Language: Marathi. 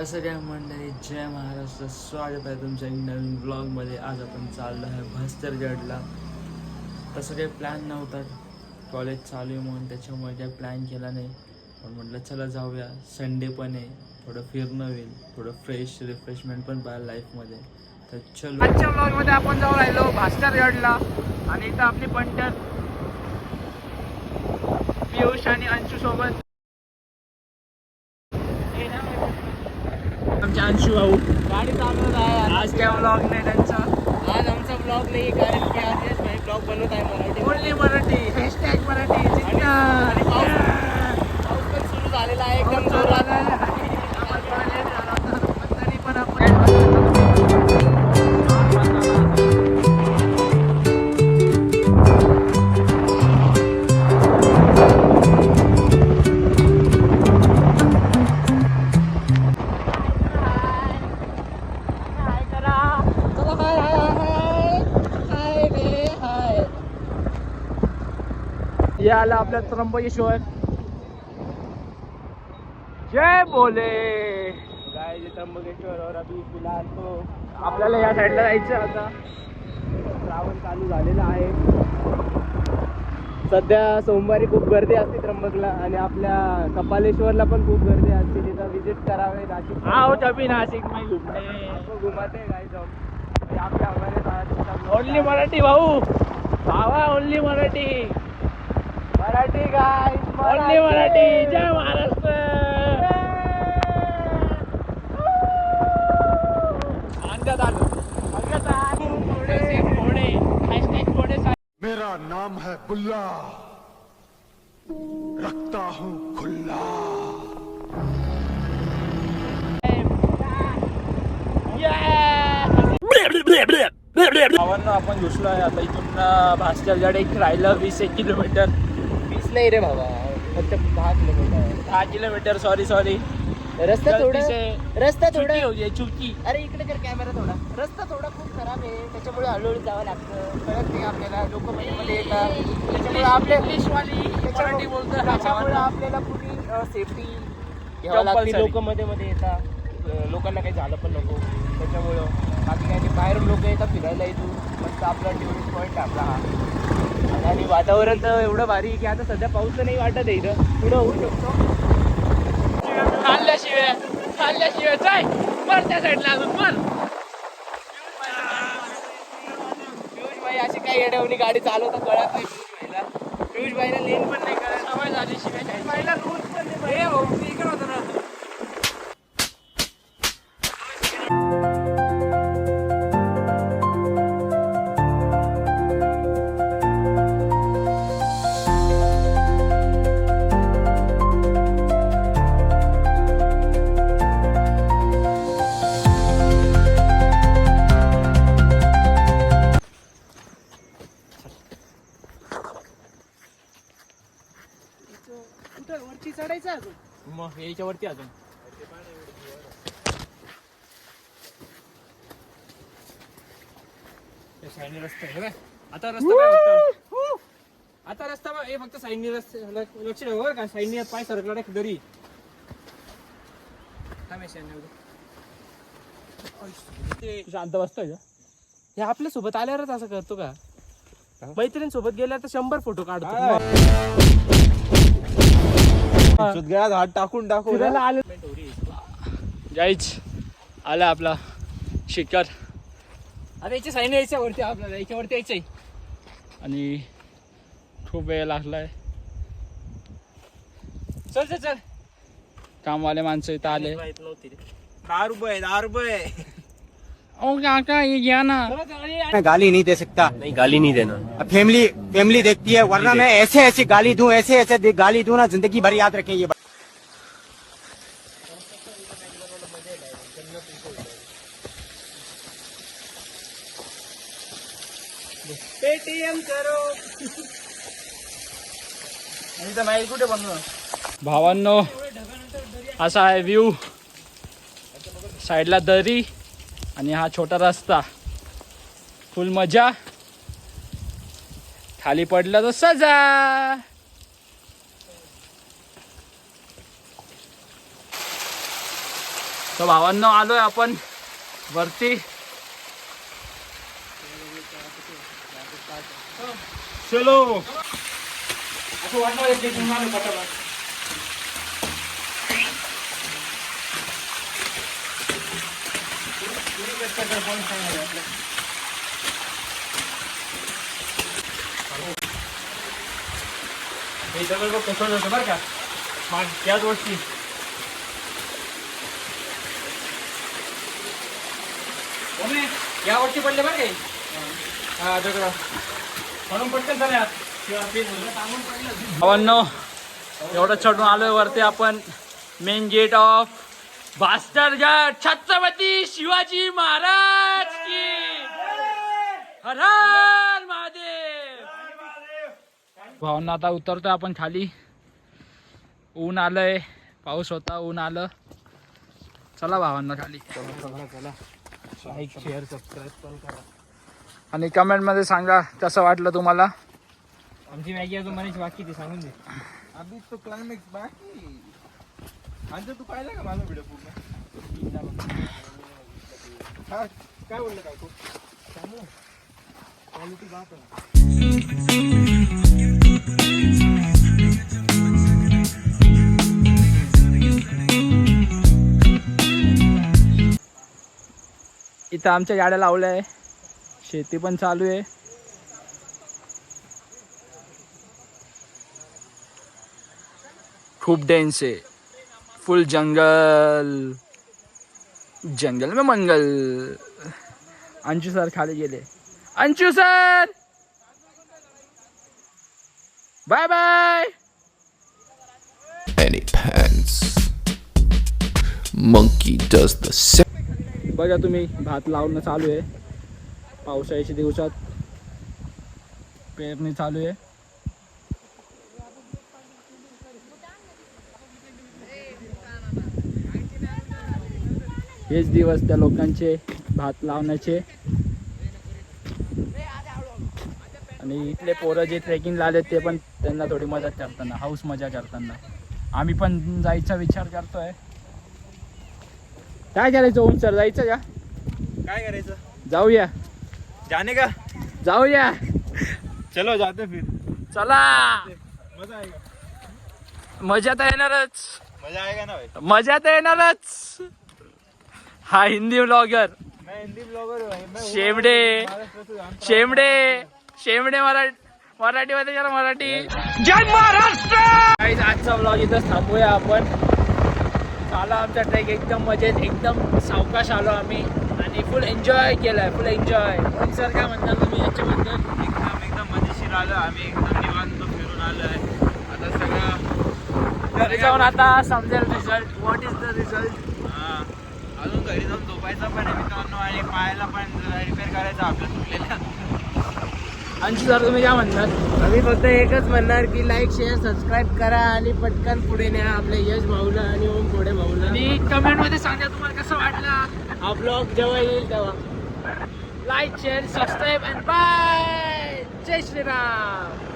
कसं काय मंडळी, जय महाराष्ट्र. स्वागत आहे तुमच्या एक नवीन ब्लॉगमध्ये. आज आपण चाललो आहे भास्करगडला. तसं काही प्लॅन नव्हता, कॉलेज चालू आहे म्हणून त्याच्यामुळे काही प्लॅन केला नाही. पण म्हटलं चला जाऊया, संडे पण आहे, थोडं फिरणं होईल, थोडं रिफ्रेशमेंट पण पाहिजे लाईफमध्ये. तर चलो, आजच्या ब्लॉगमध्ये आपण जाऊ राहिलो भास्करगडला. आणि इथं आपली पंटर पियुष आणि अंशू सोबत आमचे अंशू भाऊ गाडी चालवत आहे. आज काय ब्लॉग नाही त्यांचा. आज आमचा ब्लॉग नाही, कारण की आज यश भाई ब्लॉग बनवत आहे मराठी. Only Marathi, hashtag Marathi. आणि पाऊस पण सुरू झालेला आहे एकदम जोरात. तरी पण आपण हे आलं आपल्या त्र्यंबकेश्वर. जय बोले. गाय त्र्यंबकेश्वर और अभी फिलहाल तो आपल्याला या साईडला जायचं आता. श्रावण चालू झालेला आहे. सध्या सोमवारी खूप गर्दी असते त्र्यंबकला, आणि आपल्या कपालेश्वरला पण खूप गर्दी असते. तिथं विजिट करावे. नाशिक आओ तभी नासिक में घूमने. आपको घुमाते हैं गाइस हम. आपके हमारे साथ ओनली मराठी भाऊ, भावा only Marathi. Marathi guys, only Marathi. जय महाराष्ट्र. मेरा नाम है बुल्ला, रखता हूँ खुल्ला. भावांनो, आपण घुसलो आहे आता इथून भास्करगड. एक राहिलं 20 किलोमीटर. 20 नाही रे बाबा, फक्त 10 किलोमीटर. 10 किलोमीटर. सॉरी रस्ता थोडा चुकी हो गई, चुकी. अरे इकडे कर कॅमेरा. थोडा रस्ता थोडा खूप खराब आहे, त्याच्यामुळे हळूहळू जावं लागतं. कळत नाही आपल्याला, लोक मध्ये येतात. त्याच्यामुळे आपल्या इंग्लिशवाली मराठी बोलतो. त्याच्यामुळे आपल्याला कुठे सेफ्टी घ्यावं लागते. लोक मध्ये येतात, लोकांना काही झालं पण नको. त्याच्यामुळं बाकी काही नाही. बाहेरून लोक येतात फिरायला इथून. मस्त आपला टुरिस्ट पॉईंट आपला हा. आणि वातावरण तर एवढं भारी आहे की आता सध्या पाऊस तर नाही वाटत आहे इथं. पुढं होऊ शकतो. खाल्ल्याशिवाय जाय मर त्या साईडला अजून मर. पियुष भाई अशी काही येड्यावणी गाडी चालवता कळत नाही. पियुष भाईला लेन पण नाही कळत. सवय झाली शिवाय भाईला रूल्स पण नाही. इकडे होतं ना. वरती चढायचं अजून. मग याच्यावरती अजून साईडने रस्ता आहे. आता रस्ता काय होता? आता रस्ता हे फक्त साईडने रस्ते लक्ष ठेव बरं का. साईडने पाय सरकला नाही दरी. शांत बसतोय का? हे आपल्या सोबत आल्यावरच असं करतो का? मैत्रीण सोबत गेल्या तर 100 फोटो काढतो. हात टाकून फिरायला आले. जायच आला आपला शिखर. आता याच्या साईडने यायच्या वरती, आपल्याला याच्यावरती यायचंय. आणि खूप वेळ लागलाय. चल चल चल. कामवाले माणसं इथं आले. 10 रुपये. ओ काका ये घ्या ना. मैं गाली नहीं दे सकता. नहीं, गाली नहीं देना. फैमिली देखती है, वरना मैं ऐसे गाली दूं, ऐसे गाली दूं ना, जिंदगी भर याद रखें ये. पेटीएम करो. कुठे बनलो भावांनो. असा आहे व्ह्यू. साईडला दरी आणि हा छोटा रस्ता. फुल मजा. खाली पडलं तर सजा. तर भावांनो आलोय आपण वरती. चलो हे सगळं बघ कसं होतं बरं का मग त्याच गोष्टी. या गोष्टी पडले बरं काही हा दगड म्हणून पटकन झाल्या. भावांनो एवढं चढून आलोय वरती आपण main gate of Bhaskargad Chhatrapati Shivaji Maharaj की हर हर महादेव. भावांना आता उतरतोय आपण खाली. ऊन आलंय, पाऊस होता, ऊन आलं. चला भावांना खाली. लाईक शेअर सबस्क्राईब पण करा आणि कमेंट मध्ये सांगा कसं वाटलं तुम्हाला. आमची मॅगी अजून म्हणायची बाकी ती सांगून दे. अभी तो क्लाइमॅक्स बाकी. आणि तू पाहिला का माझा व्हिडिओ पूर्ण? हा काय बोललं काय तू? क्वालिटी बात आहे. इथं आमच्या गाड्या लावल्या आहे. शेती पण चालू आहे. खूप डेन्स आहे. फुल जंगल, जंगल में मंगल. अंशु सर खाली गेले. Anshu sir bye bye. Any pants. Monkey does the same. बघा तुम्ही भात लावणं चालू आहे. पावसाळ्याच्या दिवसात पेरणी चालू आहे. हेच दिवस त्या लोकांचे भात लावण्याचे. आणि इथले पोरं जे ट्रेकिंगला आले ते पण त्यांना थोडी मदत करताना, हाऊस मजा करताना. आम्ही पण जायचा विचार करतोय. काय करायचं ओम सर, जायचं का? काय करायचं? जाऊया. जाने का? जाऊया. चलो जाते फिर. चला. मजा आएगा. मजा तर येणारच. मजा आएगा ना भाई. मजा तर येणारच. हा हिंदी ब्लॉगर मैं हिंदी ब्लॉगर हूँ भाई. मैं शेमडे महाराष्ट्र से जानता हूँ. शेमडे शेमडे मराठीमध्ये जरा मराठी. जय महाराष्ट्र. आजचा ब्लॉग इथं थांबूया आपण. झाला आमचा ट्रेक एकदम मजेत, एकदम सावकाश आलो आम्ही आणि फुल एन्जॉय केलाय. फुल एन्जॉय. सर काय म्हणता तुम्ही याच्याबद्दल? एकदम मजेशीर आलो आम्ही. एकदम निवांत फिरून आलो आहे. आता सगळं घरी जाऊन आता समजेल result. What is the result. अजून घरी जाऊन झोपायचं पण आहे मित्रांनो. आणि पायाला पण रिपेअर करायचं आपल्या तुटलेल्या. अंशु सर तुम्ही काय म्हणणार? आम्ही फक्त एकच म्हणणार की लाईक शेअर सबस्क्राईब करा आणि पटकन पुढे न्या आपल्या यश भाऊला आणि ओम कोडे भाऊला. आणि कमेंट मध्ये सांगा तुम्हाला कसं वाटला हा ब्लॉग जेव्हा येईल तेव्हा. Like share subscribe and bye. जय श्रीराम.